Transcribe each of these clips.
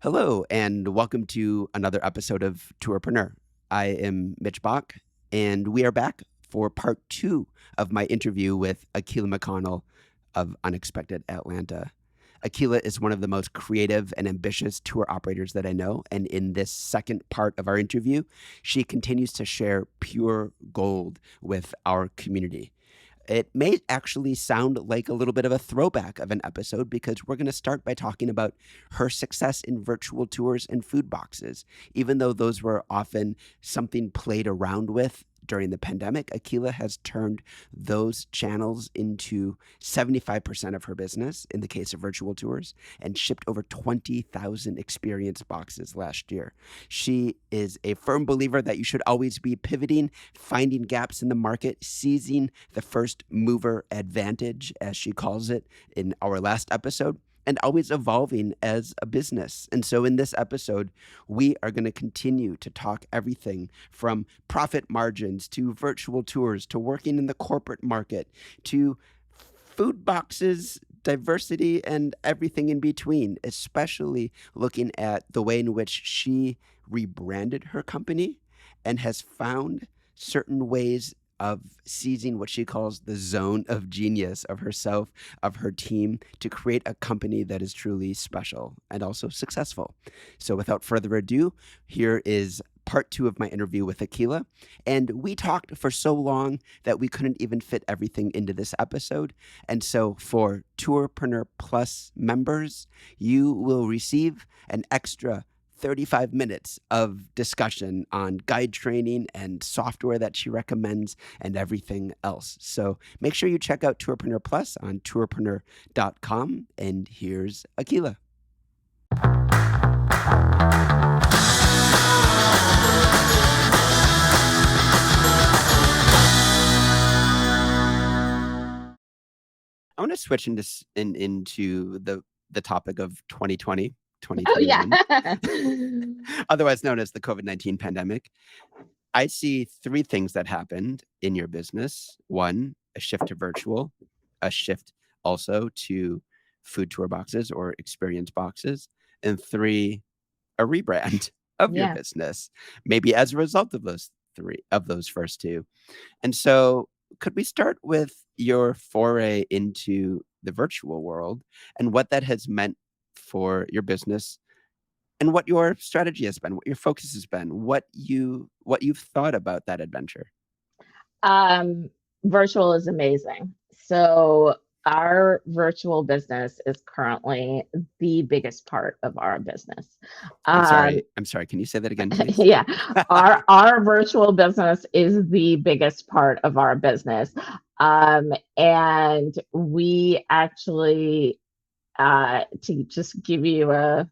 Hello, and welcome to another episode of Tourpreneur. I am Mitch Bach, and we are back for part two of my interview with Akila McConnell of Unexpected Atlanta. Akila is one of the most creative and ambitious tour operators that I know, and in this second part of our interview, she continues to share pure gold with our community. It may actually sound like a little bit of a throwback of an episode because we're going to start by talking about her success in virtual tours and food boxes. Even though those were often something played around with during the pandemic, Akila has turned those channels into 75% of her business in the case of virtual tours and shipped over 20,000 experience boxes last year. She is a firm believer that you should always be pivoting, finding gaps in the market, seizing the first mover advantage, as she calls it in our last episode, and always evolving as a business. And so in this episode, we are going to continue to talk everything from profit margins to virtual tours to working in the corporate market to food boxes, diversity, and everything in between, especially looking at the way in which she rebranded her company and has found certain ways of seizing what she calls the zone of genius of herself, of her team, to create a company that is truly special and also successful. So without further ado, here is part two of my interview with Akila. And we talked for so long that we couldn't even fit everything into this episode. And so for Tourpreneur Plus members, you will receive an extra 35 minutes of discussion on guide training and software that she recommends and everything else. So make sure you check out Tourpreneur Plus on tourpreneur.com. And here's Akila. I want to switch into the topic of 2020. Oh, yeah. 2021, otherwise known as the COVID-19 pandemic. I see three things that happened in your business. One, a shift to virtual, a shift also to food tour boxes or experience boxes, and three, a rebrand of your Yeah. business, maybe as a result of those first two. And so could we start with your foray into the virtual world and what that has meant for your business and what your strategy has been, what your focus has been, what you've thought about that adventure? Um, Virtual is amazing. So our virtual business is currently the biggest part of our business. I'm Um, sorry. I'm sorry. Can you say that again, please? yeah, our virtual business is the biggest part of our business. And we actually, to just give you a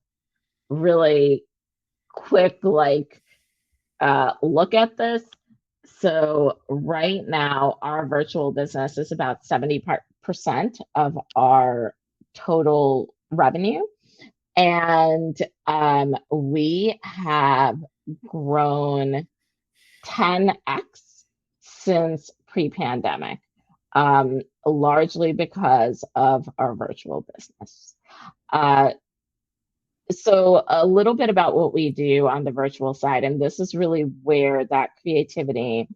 really quick look at this. So right now, our virtual business is about 70% of our total revenue. And we have grown 10x since pre-pandemic, largely because of our virtual business. Uh, so a little bit about what we do on the virtual side, and this is really where that creativity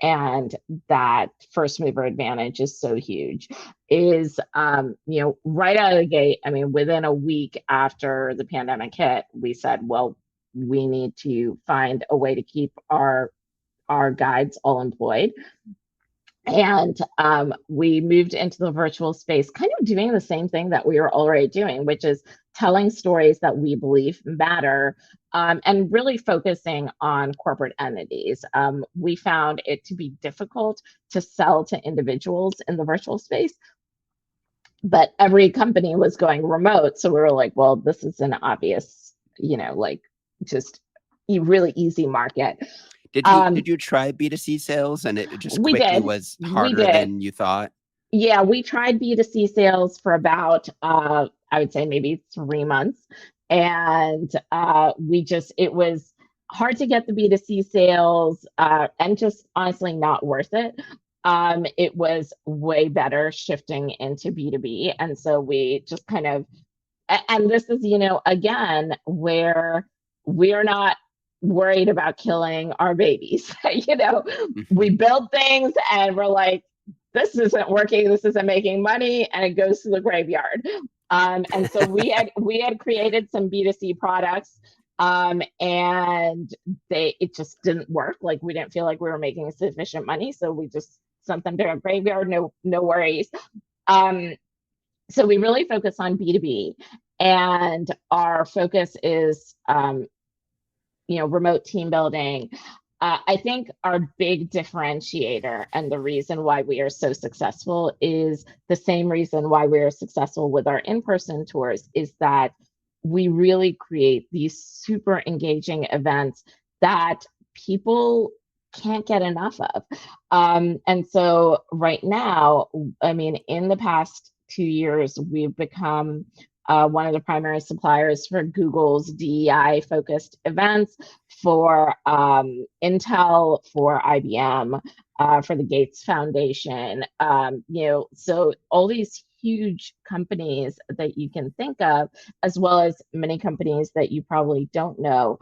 and that first mover advantage is so huge, is right out of the gate. I mean, within a week after the pandemic hit, we said, well, we need to find a way to keep our guides all employed. And we moved into the virtual space, kind of doing the same thing that we were already doing, which is telling stories that we believe matter, and really focusing on corporate entities. We found it to be difficult to sell to individuals in the virtual space, but every company was going remote. So we were like, well, this is an obvious, just really easy market. Did you try B2C sales and it just We quickly did. was We harder did. than you thought? Yeah, we tried B2C sales for about, I would say maybe 3 months. And it was hard to get the B2C sales, and just honestly not worth it. It was way better shifting into B2B. And so we just kind of And this is, again, where we're not worried about killing our babies. We Mhm. build things and we're like, this isn't working, this isn't making money, and it goes to the graveyard. And so we had created some B2C products, and it just didn't work. Like, we didn't feel like we were making sufficient money, so we just sent them to a graveyard. No worries. Um, so we really focus on B2B, and our focus is remote team building. I think our big differentiator and the reason why we are so successful is the same reason why we are successful with our in-person tours, is that we really create these super engaging events that people can't get enough of. And so right now, I mean, in the past 2 years, we've become one of the primary suppliers for Google's DEI focused events, for Intel, for IBM, for the Gates Foundation. So all these huge companies that you can think of, as well as many companies that you probably don't know,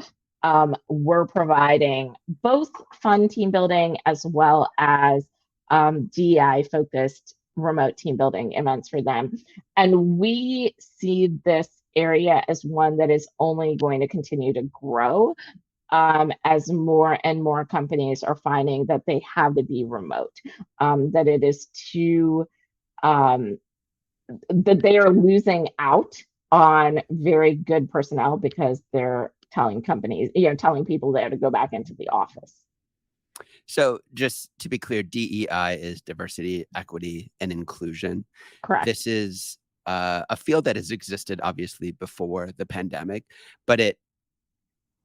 we're providing both fun team building as well as DEI focused remote team building events for them. And we see this area as one that is only going to continue to grow, as more and more companies are finding that they have to be remote, that it is too, um, that they are losing out on very good personnel because they're telling companies, telling people they have to go back into the office. So, just to be clear, DEI is diversity, equity, and inclusion. Correct. This is a field that has existed obviously before the pandemic, but it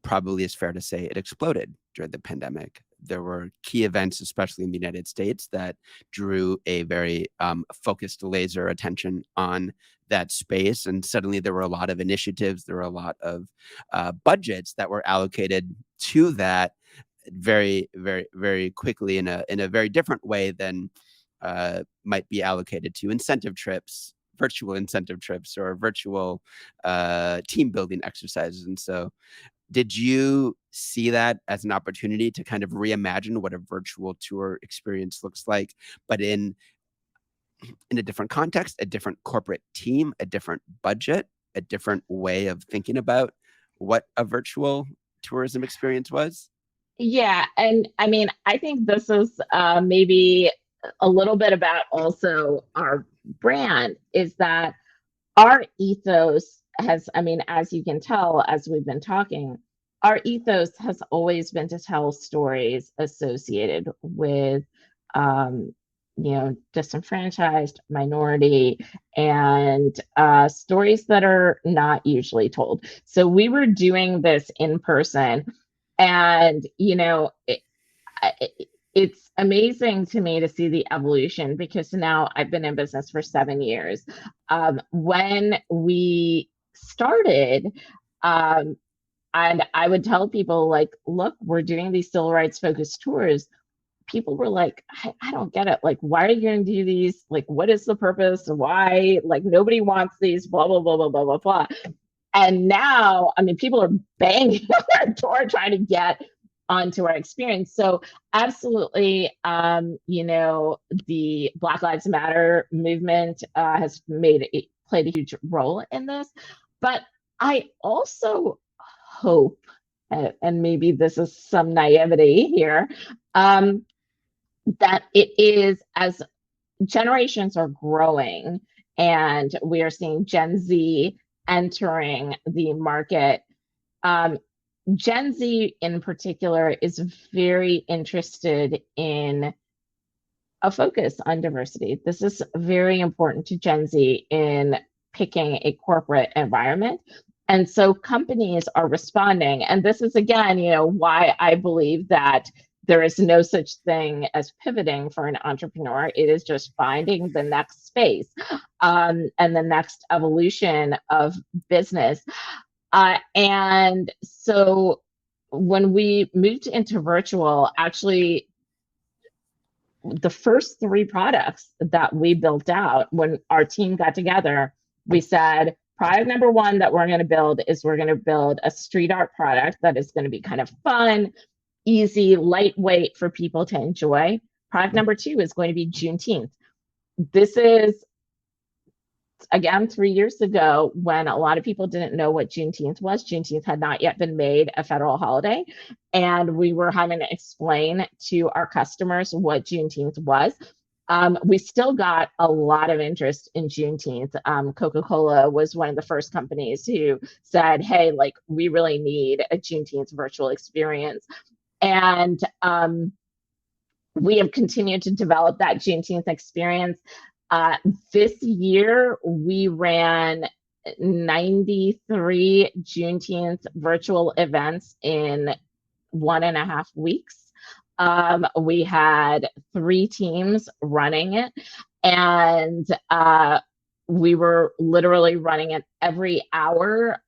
probably is fair to say it exploded during the pandemic. There were key events, especially in the United States, that drew a very focused laser attention on that space. And suddenly there were a lot of initiatives, there were a lot of budgets that were allocated to that very, very, very quickly in a very different way than might be allocated to incentive trips, virtual incentive trips, or virtual team building exercises. And so did you see that as an opportunity to kind of reimagine what a virtual tour experience looks like, but in a different context, a different corporate team, a different budget, a different way of thinking about what a virtual tourism experience was? Yeah, and I mean, I think this is maybe a little bit about also our brand, is that our ethos has, I mean, as you can tell, as we've been talking, our ethos has always been to tell stories associated with, um, disenfranchised, minority, and stories that are not usually told. So we were doing this in person, and it's amazing to me to see the evolution, because now I've been in business for 7 years. When we started, um, and I would tell people, like, look, we're doing these civil rights focused tours. People were like, I don't get it. Like, why are you going to do these? Like, what is the purpose? Why? Like, nobody wants these, blah, blah, blah, blah, blah, blah, blah. And now, I mean, people are banging on our door trying to get onto our experience. So absolutely, the Black Lives Matter movement has played a huge role in this. But I also hope, and maybe this is some naivety here, that it is, as generations are growing and we are seeing Gen Z entering the market. Um, Gen Z in particular is very interested in a focus on diversity. This is very important to Gen Z in picking a corporate environment. And so companies are responding. And this is, again, why I believe that there is no such thing as pivoting for an entrepreneur. It is just finding the next space, and the next evolution of business. And so when we moved into virtual, actually, the first three products that we built out, when our team got together, we said, Product number one that we're going to build is we're going to build a street art product that is going to be kind of fun, easy, lightweight for people to enjoy. Product number two is going to be Juneteenth. This is, again, 3 years ago when a lot of people didn't know what Juneteenth was. Juneteenth had not yet been made a federal holiday. And we were having to explain to our customers what Juneteenth was. We still got a lot of interest in Juneteenth. Coca-Cola was one of the first companies who said, hey, like, we really need a Juneteenth virtual experience. And we have continued to develop that Juneteenth experience. This year, we ran 93 Juneteenth virtual events in 1.5 weeks. We had 3 teams running it, and we were literally running it every hour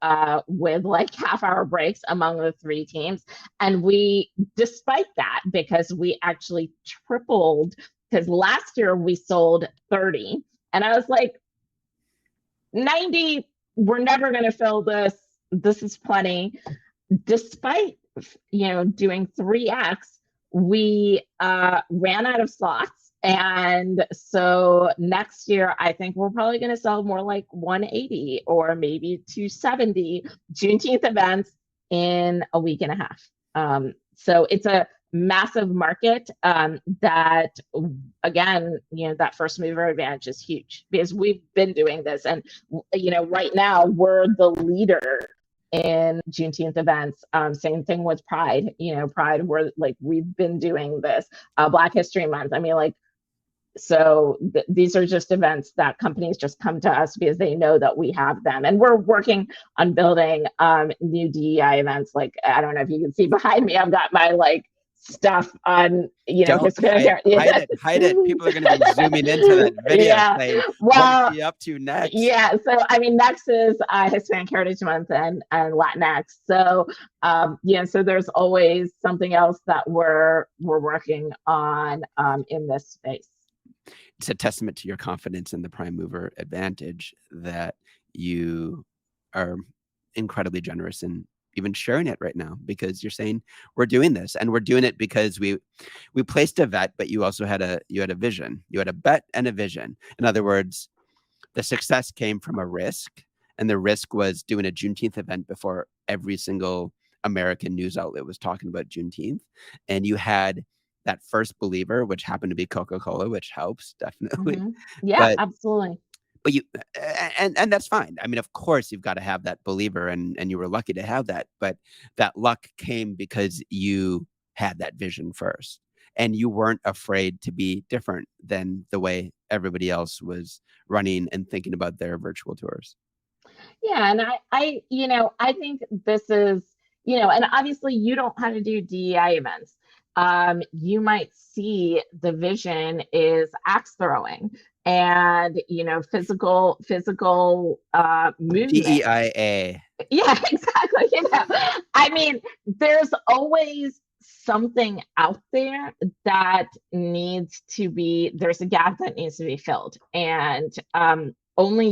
with like half-hour breaks among the 3 teams. And we, despite that, because we actually tripled, because last year we sold 30, and I was like, 90, we're never going to fill this. This is plenty. Despite, doing 3x, we ran out of slots. And so next year, I think we're probably going to sell more like 180 or maybe 270 Juneteenth events in a week and a half. So it's a massive market that, again, that first mover advantage is huge because we've been doing this. And, right now we're the leader in Juneteenth events. Same thing with Pride. Pride, we've been doing this. Black History Month. I mean, so these are just events that companies just come to us because they know that we have them. And we're working on building new DEI events. Like, I don't know if you can see behind me, I've got my stuff on, Don't hide it. People are going to be zooming into that video. Yeah. Saying, well, what are you up to next? Yeah. So, I mean, next is Hispanic Heritage Month and Latinx. So, so there's always something else that we're working on in this space. It's a testament to your confidence in the prime mover advantage that you are incredibly generous in even sharing it right now, because you're saying we're doing this and we're doing it because we placed a bet, but you also had a vision. You had a bet and a vision. In other words, the success came from a risk, and the risk was doing a Juneteenth event before every single American news outlet was talking about Juneteenth. And you had that first believer, which happened to be Coca-Cola, which helps definitely. Mm-hmm. Yeah, but absolutely. But you, and that's fine. I mean, of course, you've got to have that believer, and you were lucky to have that. But that luck came because you had that vision first, and you weren't afraid to be different than the way everybody else was running and thinking about their virtual tours. Yeah, and I think this is, and obviously you don't have to do DEI events. You might see the vision is axe throwing and physical movement. DEIA. Yeah, exactly. I mean, there's always something out there that there's a gap that needs to be filled, and only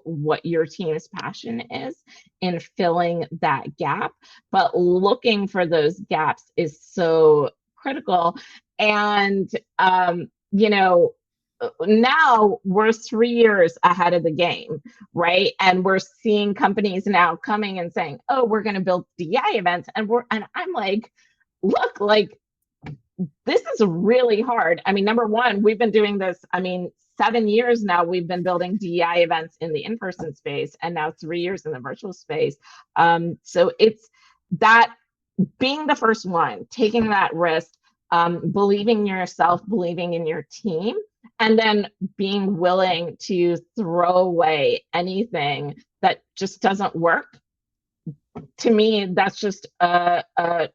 what your team's passion is in filling that gap. But looking for those gaps is so critical. And, now we're 3 years ahead of the game, right? And we're seeing companies now coming and saying, oh, we're going to build DI events. And I'm like, look, this is really hard. I mean, number one, we've been doing this, 7 years now, we've been building DEI events in the in-person space, and now 3 years in the virtual space. So it's that being the first one, taking that risk, believing in yourself, believing in your team, and then being willing to throw away anything that just doesn't work. To me, that's just a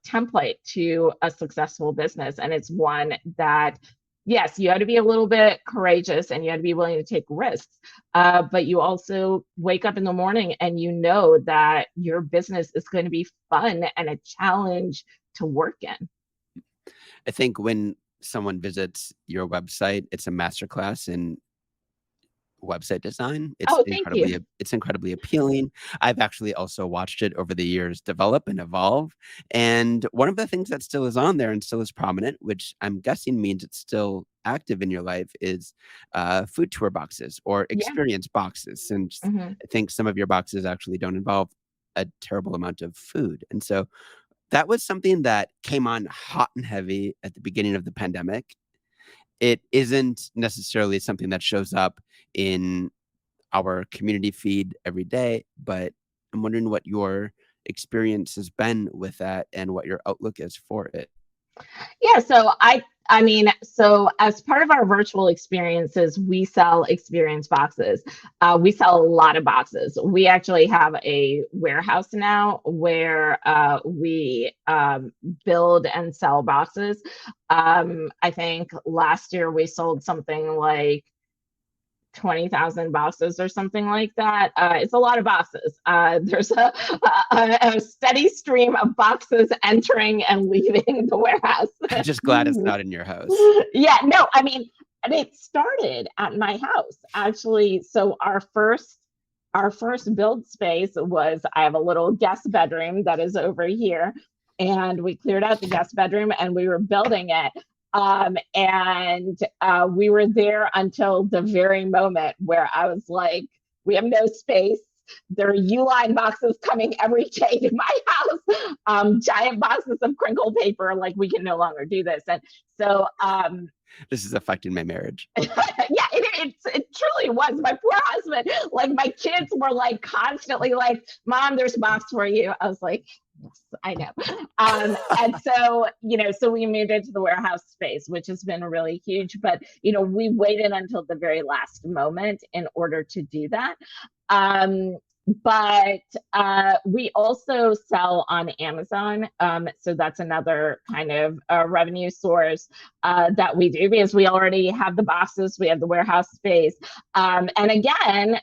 template to a successful business. And it's one that, yes, you had to be a little bit courageous and you had to be willing to take risks. But you also wake up in the morning and you know that your business is going to be fun and a challenge to work in. I think when someone visits your website, it's a masterclass in website design. Oh, thank you. It's incredibly appealing. I've actually also watched it over the years develop and evolve. And one of the things that still is on there and still is prominent, which I'm guessing means it's still active in your life, is food tour boxes or Yeah. experience boxes. Since Hmm. I think some of your boxes actually don't involve a terrible amount of food. And so that was something that came on hot and heavy at the beginning of the pandemic. It isn't necessarily something that shows up in our community feed every day, but I'm wondering what your experience has been with that and what your outlook is for it. Yeah, so as part of our virtual experiences, we sell experience boxes. We sell a lot of boxes. We actually have a warehouse now where we build and sell boxes. I think last year we sold something like 20,000 boxes or something like that. It's a lot of boxes. There's a steady stream of boxes entering and leaving the warehouse. I'm just glad it's not in your house. Yeah, no, I mean, and it started at my house actually. So our first build space was, I have a little guest bedroom that is over here, and we cleared out the guest bedroom and we were building it. And we were there until the very moment where I was like, we have no space. There are Uline boxes coming every day to my house, giant boxes of crinkle paper. Like, we can no longer do this. And so, This is affecting my marriage. yeah, it truly was. My poor husband, like, my kids were like constantly like, Mom, there's a box for you. I was like, yes, I know. And so, so we moved into the warehouse space, which has been really huge. But, we waited until the very last moment in order to do that. Um, but we also sell on Amazon. So that's another kind of revenue source that we do, because we already have the boxes, we have the warehouse space. And again,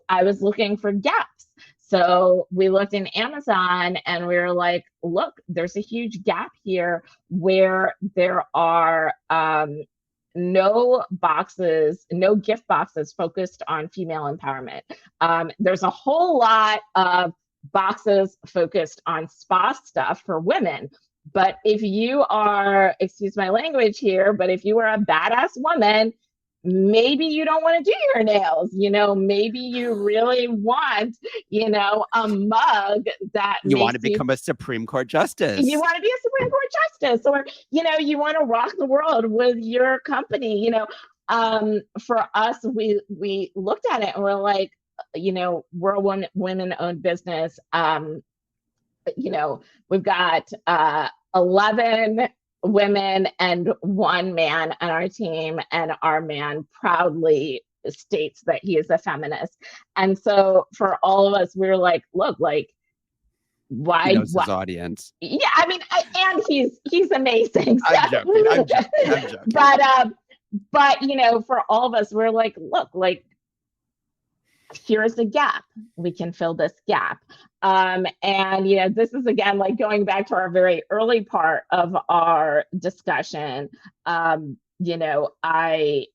I was looking for gaps. So we looked in Amazon and we were like, look, there's a huge gap here where there are no boxes, no gift boxes focused on female empowerment. There's a whole lot of boxes focused on spa stuff for women. But if you are, excuse my language here, but if you are a badass woman, maybe you don't want to do your nails. Maybe you really want, a mug that You want makes to become a Supreme Court you justice. want to be a Supreme Court justice, or you want to rock the world with your company. For us, we looked at it and we're like, we're a women-owned business. We've got 11 women and one man on our team, and our man proudly states that he is a feminist. And so for all of us, we were like, look, like, He knows why his audience. yeah, I mean, and he's amazing. I'm joking. I'm joking. I'm joking. But for all of us, we're like, look, like, here's a gap. We can fill this gap. And this is again like going back to our very early part of our discussion. I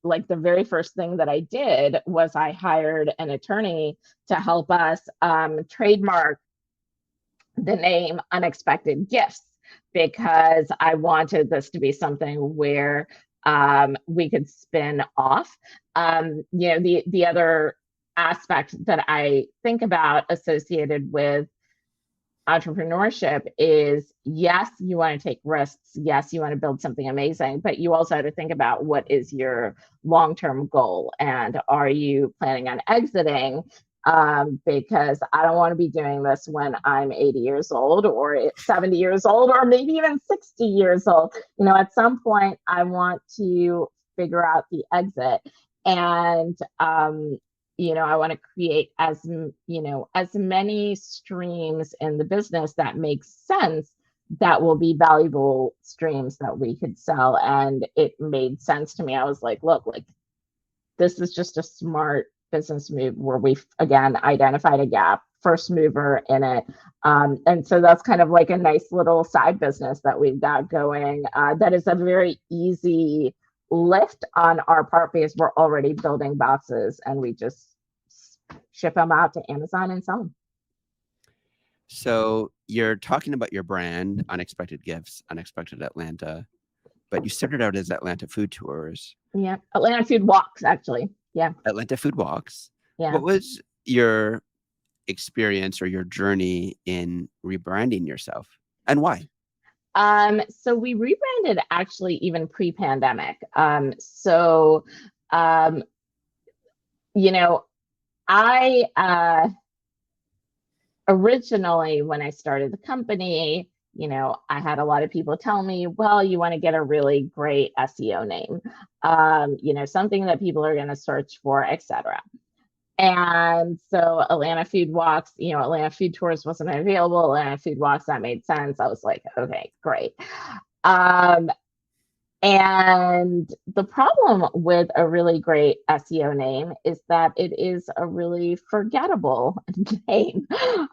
like the very first thing that I did was I hired an attorney to help us trademark the name Unexpected Gifts, because I wanted this to be something where we could spin off. The other aspect that I think about associated with entrepreneurship is, yes, you want to take risks. Yes, you want to build something amazing, but you also have to think about what is your long-term goal, and are you planning on exiting? Because I don't want to be doing this when I'm 80 years old or 70 years old or maybe even 60 years old. At some point I want to figure out the exit, and I want to create as many streams in the business that make sense, that will be valuable streams that we could sell. And it made sense to me. I was like, look, like, this is just a smart business move where we've again identified a gap, first mover in it. And so that's kind of like a nice little side business that we've got going. That is a very easy lift on our part because we're already building boxes and we just ship them out to Amazon and sell them. So you're talking about your brand, Unexpected Gifts, Unexpected Atlanta, but you started out as Atlanta Food Tours. Yeah. Atlanta Food Walks, actually. Yeah. Atlanta Food Walks. Yeah. What was your experience or your journey in rebranding yourself, and why? So we rebranded actually even pre-pandemic. So um, you know, I originally, when I started the company, I had a lot of people tell me, well, you want to get a really great SEO name, something that people are going to search for, etc. And so Atlanta Food Walks, Atlanta Food Tours wasn't available. Atlanta Food Walks, that made sense. I was like, okay, great. Um, and the problem with a really great SEO name is that it is a really forgettable name.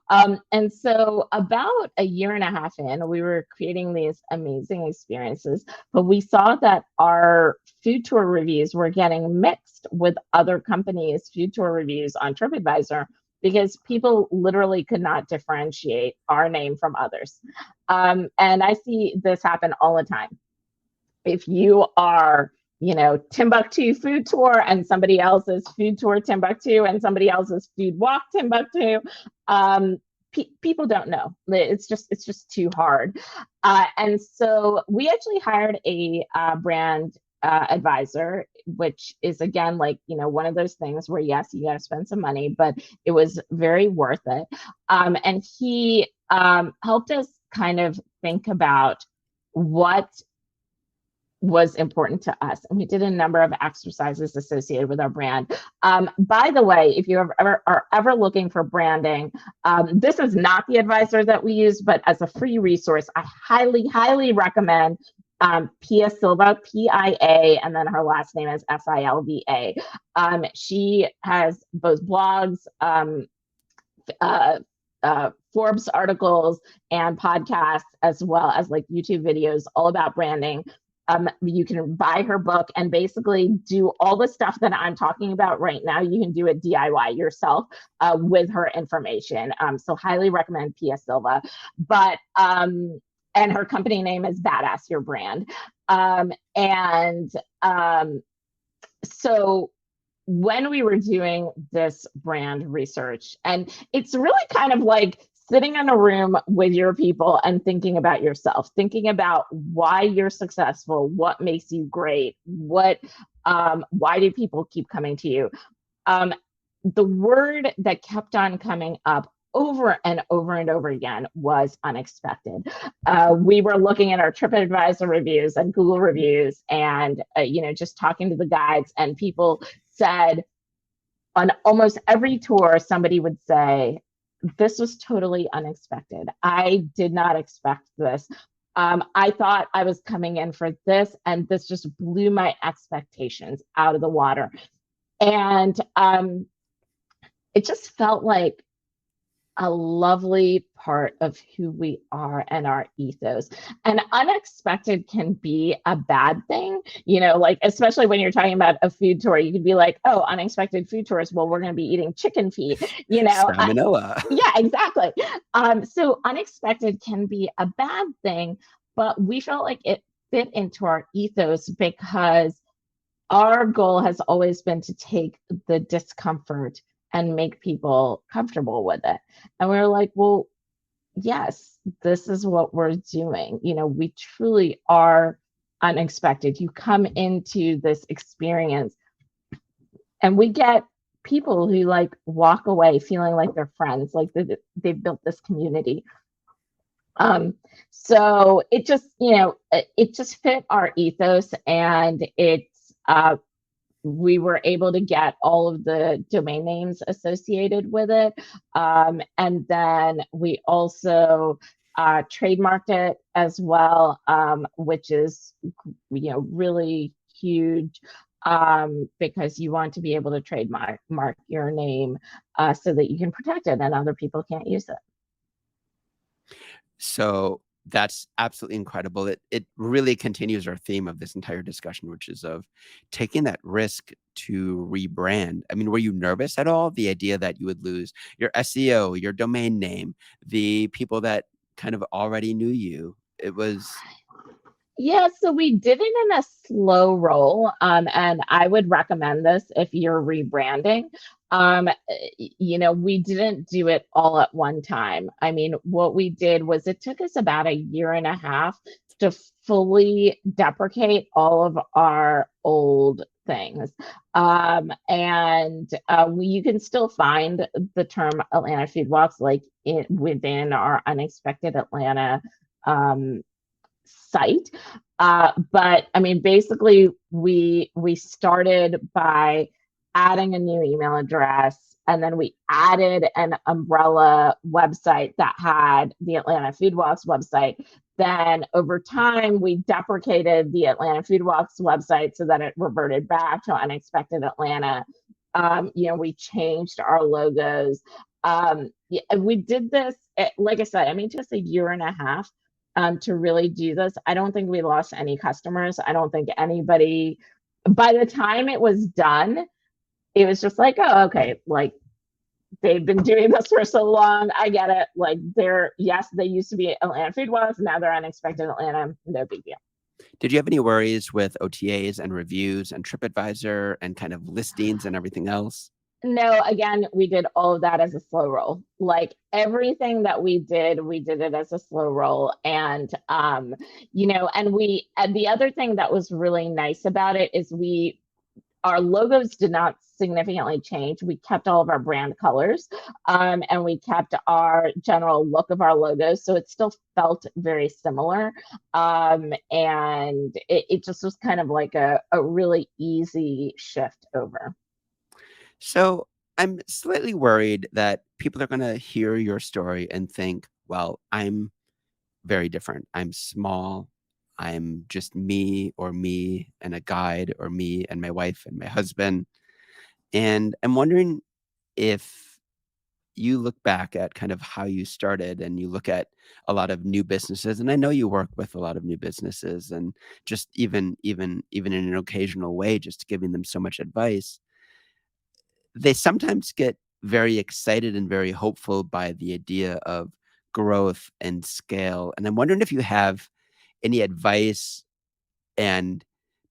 And so, about a year and a half in, we were creating these amazing experiences, but we saw that our food tour reviews were getting mixed with other companies' food tour reviews on TripAdvisor because people literally could not differentiate our name from others. And I see this happen all the time. If you are, Timbuktu food tour and somebody else's food tour Timbuktu and somebody else's food walk Timbuktu, people don't know. It's just too hard. And so we actually hired a brand advisor, which is again like one of those things where yes, you got to spend some money, but it was very worth it. And he helped us kind of think about what was important to us. And we did a number of exercises associated with our brand. By the way, if you are ever looking for branding, this is not the advisor that we use, but as a free resource, I highly, highly recommend Pia Silva, Pia, and then her last name is Silva. She has both blogs, Forbes articles, and podcasts, as well as like YouTube videos all about branding. You can buy her book and basically do all the stuff that I'm talking about right now. You can do it DIY yourself with her information. So highly recommend Pia Silva. But and her company name is Badass Your Brand. So when we were doing this brand research, and it's really kind of like sitting in a room with your people and thinking about yourself, thinking about why you're successful, what makes you great, why do people keep coming to you? The word that kept on coming up over and over and over again was unexpected. We were looking at our TripAdvisor reviews and Google reviews and, just talking to the guides, and people said on almost every tour, somebody would say, this was totally unexpected. I did not expect this. I thought I was coming in for this, and this just blew my expectations out of the water. And it just felt like a lovely part of who we are and our ethos. And unexpected can be a bad thing, like especially when you're talking about a food tour, you could be like, oh, unexpected food tours. Well, we're going to be eating chicken feet, Salmonella. Yeah, exactly. So unexpected can be a bad thing, but we felt like it fit into our ethos because our goal has always been to take the discomfort and make people comfortable with it. And we were like, well, yes, this is what we're doing. We truly are unexpected. You come into this experience and we get people who like walk away feeling like they're friends, like they've built this community. So it just fit our ethos, and we were able to get all of the domain names associated with it. And then we also trademarked it as well, which is, really huge, because you want to be able to trademark your name so that you can protect it and other people can't use it. So That's absolutely incredible. It really continues our theme of this entire discussion, which is of taking that risk to rebrand. I mean, were you nervous at all? The idea that you would lose your SEO, your domain name, the people that kind of already knew you. It was Yeah, so we did it in a slow roll, and I would recommend this if you're rebranding. We didn't do it all at one time. I mean, what we did was it took us about a year and a half to fully deprecate all of our old things. You can still find the term Atlanta Food Walks within our Unexpected Atlanta um, site. But I mean, basically, we started by adding a new email address, and then we added an umbrella website that had the Atlanta Food Walks website. Then over time, we deprecated the Atlanta Food Walks website so that it reverted back to Unexpected Atlanta. We changed our logos. Yeah, we did this, like I said, I mean, just a year and a half to really do this. I don't think we lost any customers. I don't think anybody, by the time it was done, it was just like, oh, okay, like they've been doing this for so long. I get it. Like yes, they used to be Atlanta Food Walks. Now they're Unexpected Atlanta. No big deal. Did you have any worries with OTAs and reviews and TripAdvisor and kind of listings and everything else? No, again, we did all of that as a slow roll. Like everything that we did it as a slow roll. And the other thing that was really nice about it is our logos did not significantly change. We kept all of our brand colors, and we kept our general look of our logos. So it still felt very similar. And it just was kind of like a really easy shift over. So I'm slightly worried that people are going to hear your story and think, well, I'm very different. I'm small. I'm just me and a guide, or me and my wife and my husband. And I'm wondering if you look back at kind of how you started and you look at a lot of new businesses, and I know you work with a lot of new businesses, and just even in an occasional way, just giving them so much advice, they sometimes get very excited and very hopeful by the idea of growth and scale. And I'm wondering if you have any advice and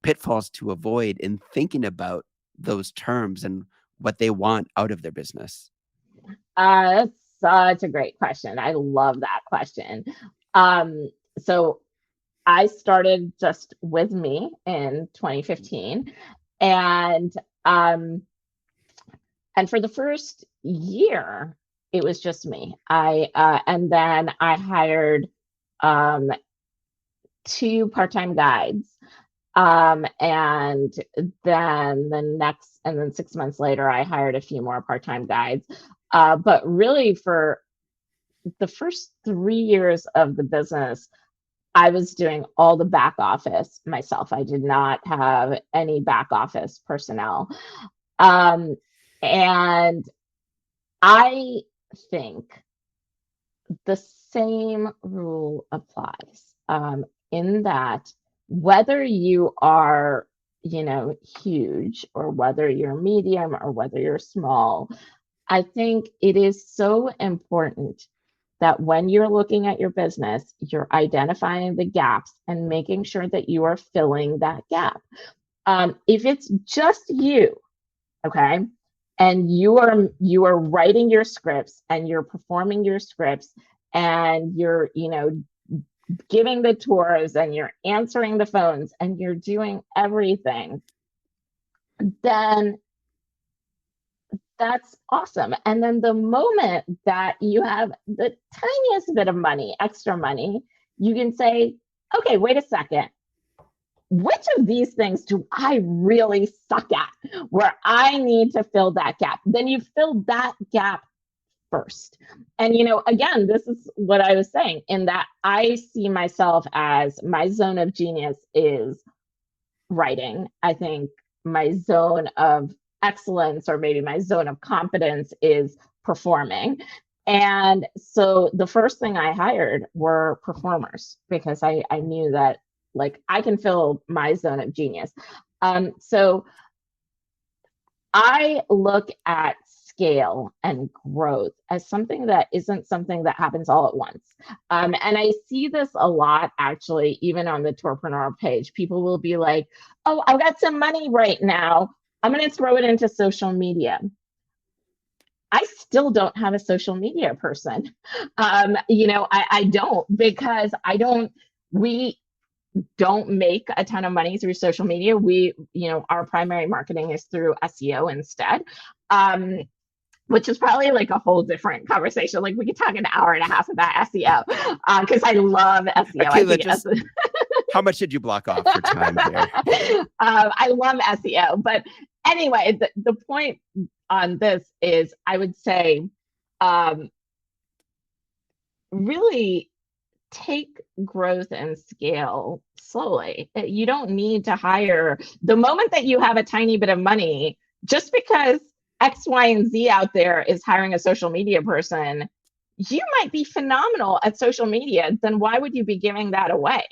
pitfalls to avoid in thinking about those terms and what they want out of their business. That's such a great question. I love that question. So I started just with me in 2015, and um, and for the first year, it was just me. And then I hired um, two part-time guides, and then 6 months later, I hired a few more part-time guides. But really, for the first 3 years of the business, I was doing all the back office myself. I did not have any back office personnel. Um, and I think the same rule applies, in that whether you are, huge, or whether you're medium, or whether you're small, I think it is so important that when you're looking at your business, you're identifying the gaps and making sure that you are filling that gap. If it's just you, okay, and you are writing your scripts and you're performing your scripts and you're giving the tours and you're answering the phones and you're doing everything, then that's awesome. And then the moment that you have the tiniest bit of money, extra money, you can say, okay, wait a second. Which of these things do I really suck at where I need to fill that gap? Then you fill that gap first. And, again, this is what I was saying, in that I see myself as my zone of genius is writing. I think my zone of excellence, or maybe my zone of competence, is performing. And so the first thing I hired were performers because I knew that like I can fill my zone of genius. So I look at scale and growth as something that isn't something that happens all at once. And I see this a lot actually, even on the Tourpreneur page. People will be like, oh, I've got some money right now. I'm going to throw it into social media. I still don't have a social media person. I don't because we don't make a ton of money through social media. Our primary marketing is through SEO instead. Which is probably like a whole different conversation. Like we could talk an hour and a half about SEO because I love SEO. Akila, how much did you block off for time here? I love SEO, but anyway, the point on this is I would say really take growth and scale slowly. You don't need to hire the moment that you have a tiny bit of money, just because X, Y, and Z out there is hiring a social media person. You might be phenomenal at social media. Then why would you be giving that away?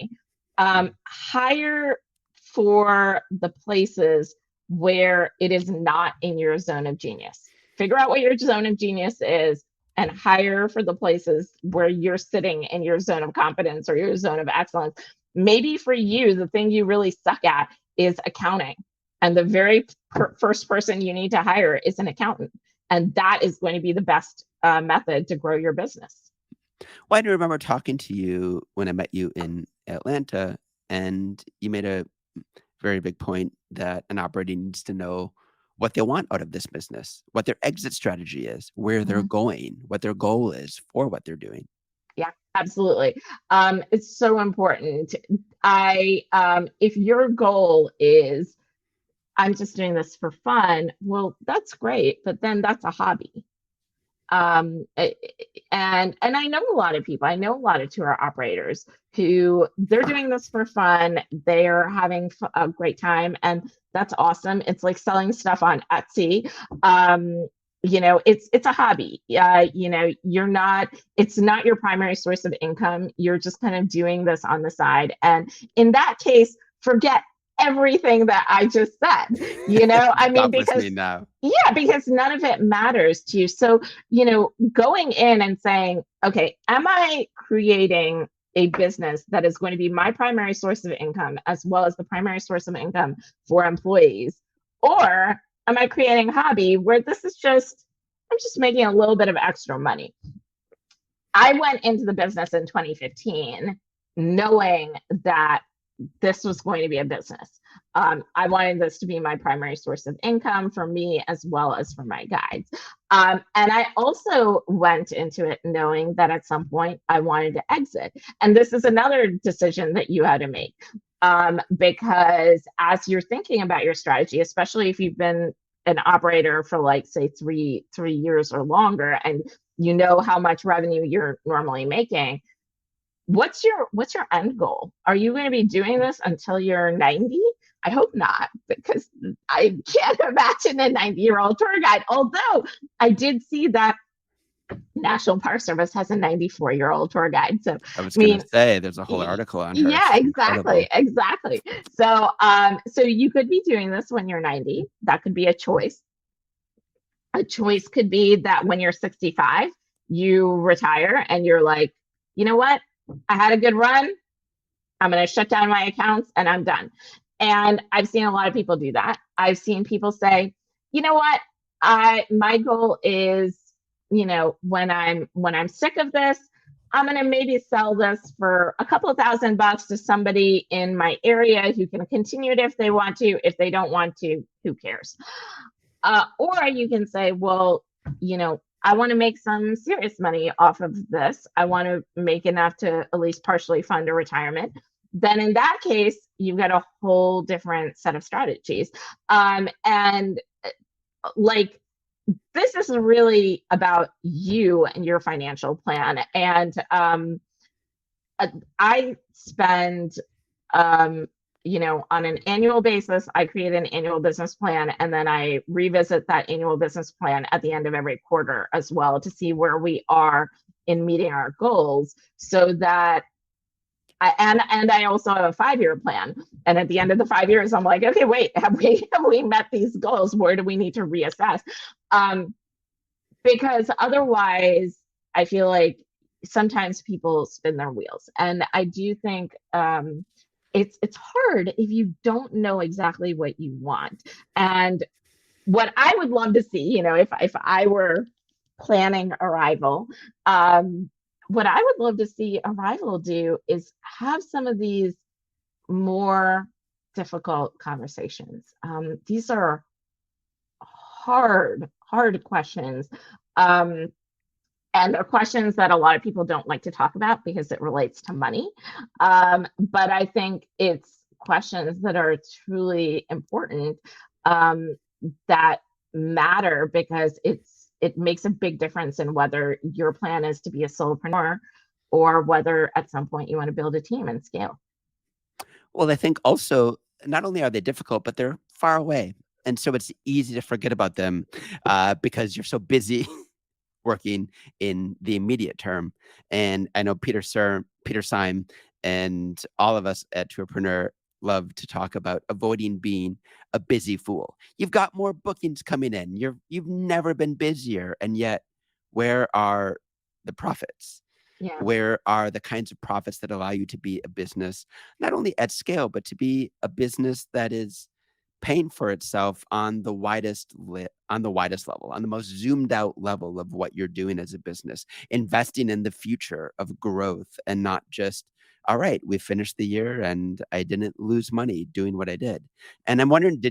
Hire for the places where it is not in your zone of genius. Figure out what your zone of genius is and hire for the places where you're sitting in your zone of competence or your zone of excellence. Maybe for you, the thing you really suck at is accounting. And the very first person you need to hire is an accountant. And that is going to be the best method to grow your business. Well, I do remember talking to you when I met you in Atlanta, and you made a very big point that an operator needs to know what they want out of this business, what their exit strategy is, where they're going, what their goal is for what they're doing. Yeah, absolutely. It's so important. If your goal is, I'm just doing this for fun, well, that's great, but then that's a hobby. And I know a lot of people. I know a lot of tour operators who they're doing this for fun. They're having a great time, and that's awesome. It's like selling stuff on Etsy. It's a hobby. It's not your primary source of income. You're just kind of doing this on the side. And in that case, forget everything that I just said. I mean, because none of it matters to you. So, going in and saying, okay, am I creating a business that is going to be my primary source of income as well as the primary source of income for employees? Or am I creating a hobby where I'm just making a little bit of extra money? I went into the business in 2015 knowing that this was going to be a business. I wanted this to be my primary source of income for me as well as for my guides. And I also went into it knowing that at some point I wanted to exit. And this is another decision that you had to make. Because as you're thinking about your strategy, especially if you've been an operator for like, say, three years or longer, and you know how much revenue you're normally making, what's your end goal? Are you going to be doing this until you're 90? I hope not, because I can't imagine a 90-year-old tour guide. Although I did see that National Park Service has a 94-year-old tour guide. So I was going to say there's a whole article on her. Yeah, exactly. So you could be doing this when you're 90. That could be a choice. A choice could be that when you're 65, you retire and you're like, you know what? I had a good run. I'm going to shut down my accounts and I'm done. And I've seen a lot of people do that. I've seen people say, you know what? My goal is, when I'm sick of this, I'm going to maybe sell this for a couple of $1,000 to somebody in my area who can continue it if they want to. If they don't want to, who cares? Or you can say, well, I want to make some serious money off of this. I want to make enough to at least partially fund a retirement. Then in that case, you've got a whole different set of strategies. And like, this is really about you and your financial plan. And I spend on an annual basis, I create an annual business plan, and then I revisit that annual business plan at the end of every quarter as well to see where we are in meeting our goals, so that and I also have a 5-year plan. And at the end of the 5 years, I'm like, okay, wait, have we met these goals? Where do we need to reassess? Because otherwise, I feel like sometimes people spin their wheels, and I do think it's hard if you don't know exactly what you want. And what I would love to see, if I were planning Arrival, what I would love to see Arrival do is have some of these more difficult conversations. These are hard questions. Um, and they're questions that a lot of people don't like to talk about because it relates to money. But I think it's questions that are truly important, that matter, because it makes a big difference in whether your plan is to be a solopreneur or whether at some point you want to build a team and scale. Well, I think also not only are they difficult, but they're far away. And so it's easy to forget about them because you're so busy working in the immediate term. And I know Peter Syme, and all of us at Tourpreneur love to talk about avoiding being a busy fool. You've got more bookings coming in. You've never been busier, and yet where are the profits? Yeah. Where are the kinds of profits that allow you to be a business, not only at scale, but to be a business that is paying for itself on the widest level, on the most zoomed out level of what you're doing as a business, investing in the future of growth, and not just, all right, we finished the year and I didn't lose money doing what I did. And I'm wondering,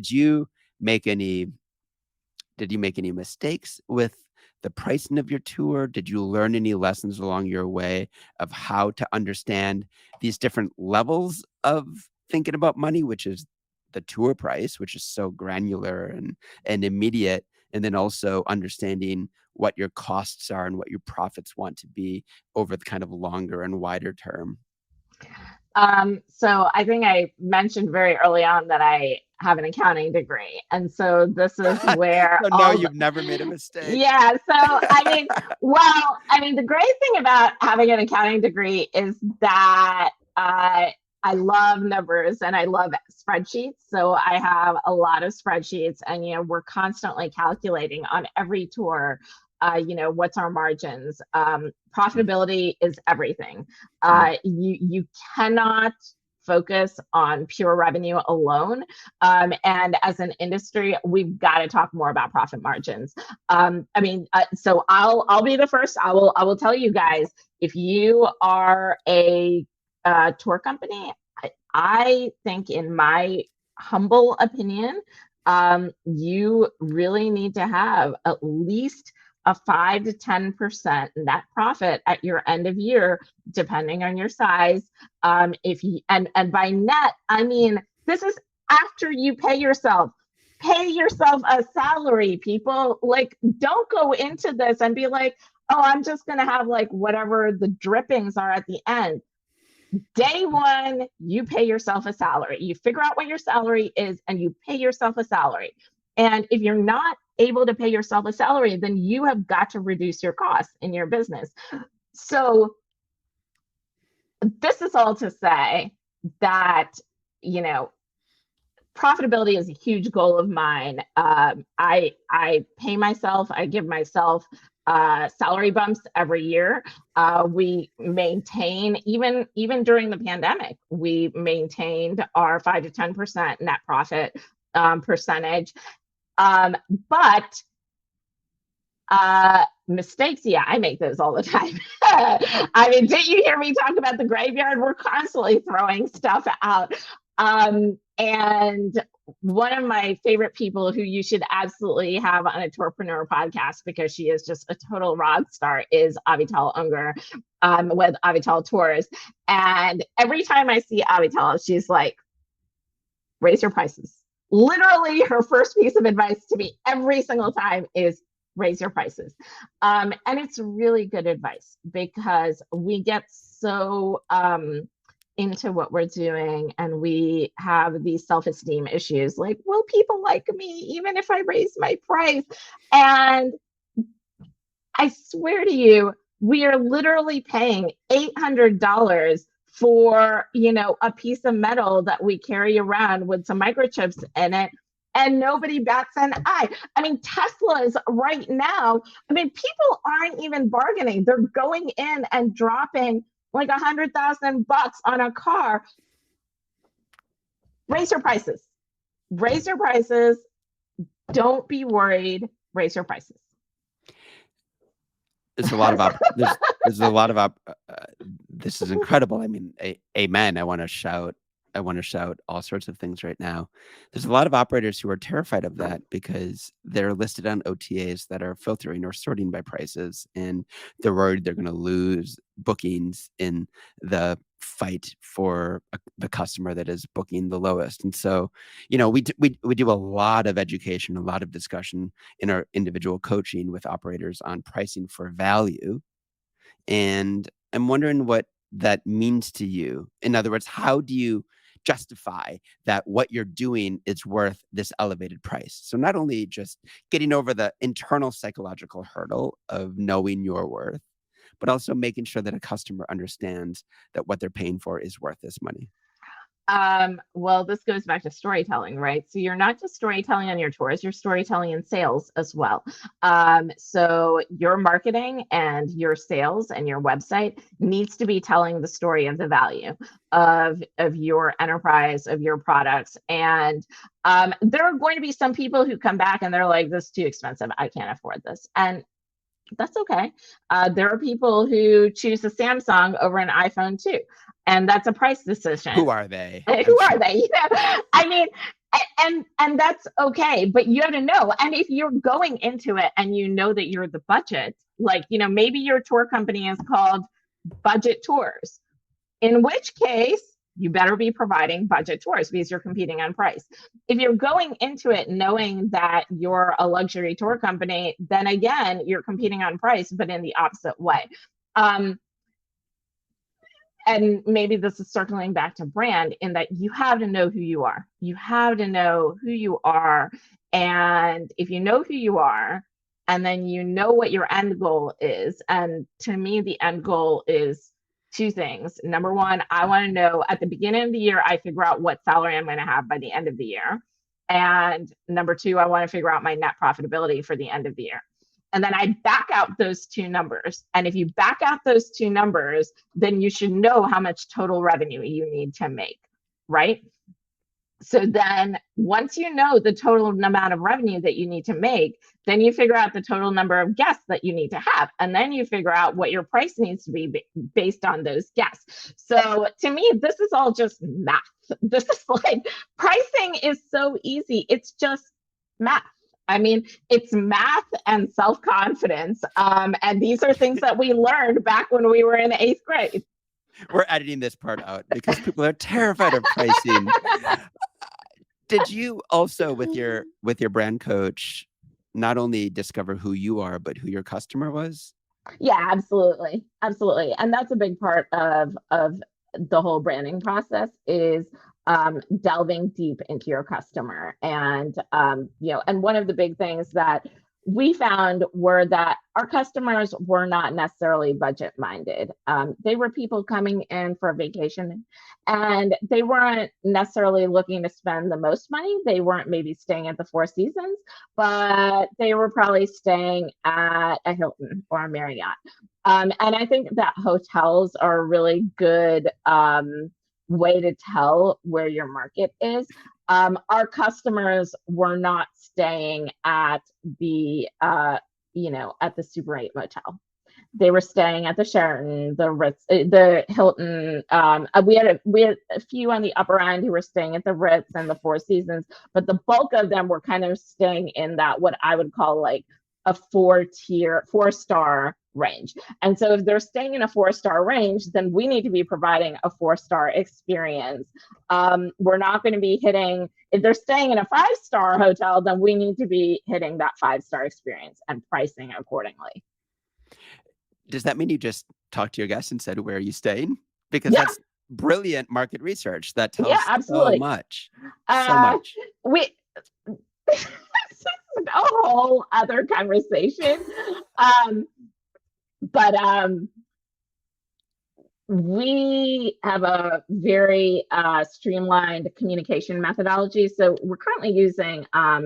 make any did you make any mistakes with the pricing of your tour? Did you learn any lessons along your way of how to understand these different levels of thinking about money, which is the tour price, which is so granular and immediate, and then also understanding what your costs are and what your profits want to be over the kind of longer and wider term? So I think I mentioned very early on that I have an accounting degree. And so this is where So no, you've never made a mistake. yeah. So, the great thing about having an accounting degree is that I love numbers and I love spreadsheets. So I have a lot of spreadsheets, and, we're constantly calculating on every tour. What's our margins? Profitability is everything. You cannot focus on pure revenue alone. And as an industry, we've got to talk more about profit margins. So I'll be the first. I will tell you guys, if you are a tour company, I think, in my humble opinion, you really need to have at least a 5 to 10% net profit at your end of year, depending on your size. If you and by net, I mean this is after you pay yourself. Pay yourself a salary, people. Like, don't go into this and be like, oh, I'm just gonna have like whatever the drippings are at the end. Day one, you pay yourself a salary. You figure out what your salary is and you pay yourself a salary. And if you're not able to pay yourself a salary, then you have got to reduce your costs in your business. So this is all to say that, profitability is a huge goal of mine. I pay myself, I give myself salary bumps every year. We maintain, even during the pandemic, we maintained our 5 to 10% net profit percentage. But mistakes, yeah, I make those all the time. Didn't you hear me talk about the graveyard? We're constantly throwing stuff out. And one of my favorite people who you should absolutely have on a Tourpreneur podcast, because she is just a total rock star, is Avital Unger, with Avital Tours. And every time I see Avital, she's like, raise your prices. Literally, her first piece of advice to me every single time is raise your prices. And it's really good advice, because we get so into what we're doing and we have these self-esteem issues, like, will people like me even if I raise my price? And I swear to you, we are literally paying $800 for, a piece of metal that we carry around with some microchips in it, and nobody bats an eye. I mean, Tesla's right now, people aren't even bargaining. They're going in and dropping like $100,000 on a car. Raise your prices. Raise your prices. Don't be worried. Raise your prices. There's a lot of there's a lot of this is incredible. I mean, amen. I want to shout all sorts of things right now. There's a lot of operators who are terrified of that because they're listed on OTAs that are filtering or sorting by prices, and they're worried they're going to lose bookings in the fight for the customer that is booking the lowest. And so, we do a lot of education, a lot of discussion in our individual coaching with operators on pricing for value. And I'm wondering what that means to you. In other words, how do you justify that what you're doing is worth this elevated price? So not only just getting over the internal psychological hurdle of knowing your worth, but also making sure that a customer understands that what they're paying for is worth this money. Well, this goes back to storytelling, right? So you're not just storytelling on your tours, you're storytelling in sales as well. So your marketing and your sales and your website needs to be telling the story of the value of your enterprise, of your products. And there are going to be some people who come back and they're like, this is too expensive. I can't afford this. And that's okay. There are people who choose a Samsung over an iPhone too, and that's a price decision. Who are they? Who are they? I mean, and that's okay, but you have to know. And if you're going into it and you know that you're the budget, like, maybe your tour company is called Budget Tours, in which case you better be providing budget tours because you're competing on price. If you're going into it knowing that you're a luxury tour company, then again, you're competing on price, but in the opposite way. And maybe this is circling back to brand, in that you have to know who you are. You have to know who you are. And if you know who you are, and then you know what your end goal is, and to me, the end goal is two things. Number one, I want to know at the beginning of the year, I figure out what salary I'm going to have by the end of the year. And number two, I want to figure out my net profitability for the end of the year. And then I back out those two numbers. And if you back out those two numbers, then you should know how much total revenue you need to make, right? So then once you know the total amount of revenue that you need to make, then you figure out the total number of guests that you need to have. And then you figure out what your price needs to be based on those guests. So to me, this is all just math. This is like, pricing is so easy. It's just math. I mean, it's math and self-confidence. And these are things that we learned back when we were in 8th grade. We're editing this part out because people are terrified of pricing. Did you also, with your brand coach, not only discover who you are, but who your customer was? Yeah, absolutely. Absolutely. And that's a big part of the whole branding process, is delving deep into your customer. And, and one of the big things that we found were that our customers were not necessarily budget minded. They were people coming in for a vacation, and they weren't necessarily looking to spend the most money. They weren't maybe staying at the Four Seasons, but they were probably staying at a Hilton or a Marriott. And I think that hotels are a really good way to tell where your market is. Our customers were not staying at the at the Super 8 motel. They were staying at the Sheraton, the Ritz, the Hilton. We had a few on the upper end who were staying at the Ritz and the Four Seasons, but the bulk of them were kind of staying in that, what I would call like a 4-star range. And so if they're staying in a 4-star range, then we need to be providing a 4-star experience. We're not going to be hitting, if they're staying in a 5-star hotel, then we need to be hitting that 5-star experience and pricing accordingly. Does that mean you just talked to your guests and said, where are you staying? Because brilliant market research that Yeah, tells so absolutely. much, so Uh, much. we this is a whole other conversation. Um, but we have a very streamlined communication methodology. So we're currently using uh,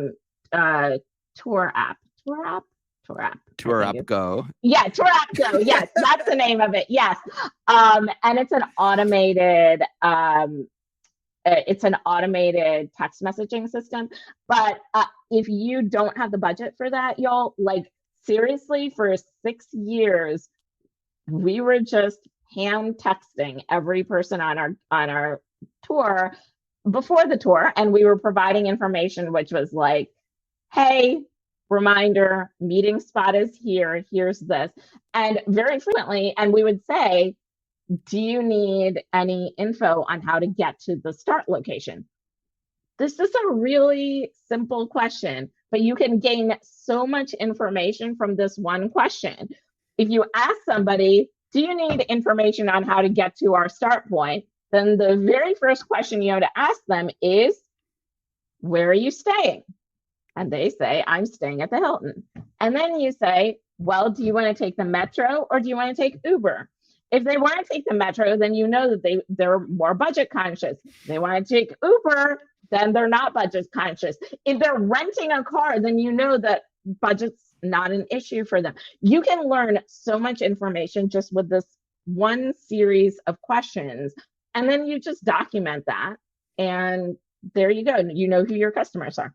Tour app, Tour app, Tour app. I Tour think Up it's Go. yeah, Tour app Go. Yes, that's the name of it. Yes, and it's an automated text messaging system. But if you don't have the budget for that, y'all, like seriously, for 6 years, we were just hand texting every person on our tour before the tour, and we were providing information which was like, hey, reminder, meeting spot is here, here's this. And very frequently, and we would say, do you need any info on how to get to the start location? This is a really simple question, but you can gain so much information from this one question. If you ask somebody, do you need information on how to get to our start point? Then the very first question you have to ask them is, where are you staying? And they say, I'm staying at the Hilton. And then you say, well, do you want to take the metro or do you want to take Uber? If they want to take the metro, then you know that they're more budget conscious. If they want to take Uber, then they're not budget conscious. If they're renting a car, then you know that budget's not an issue for them. You can learn so much information just with this one series of questions. And then you just document that. And there you go. You know who your customers are.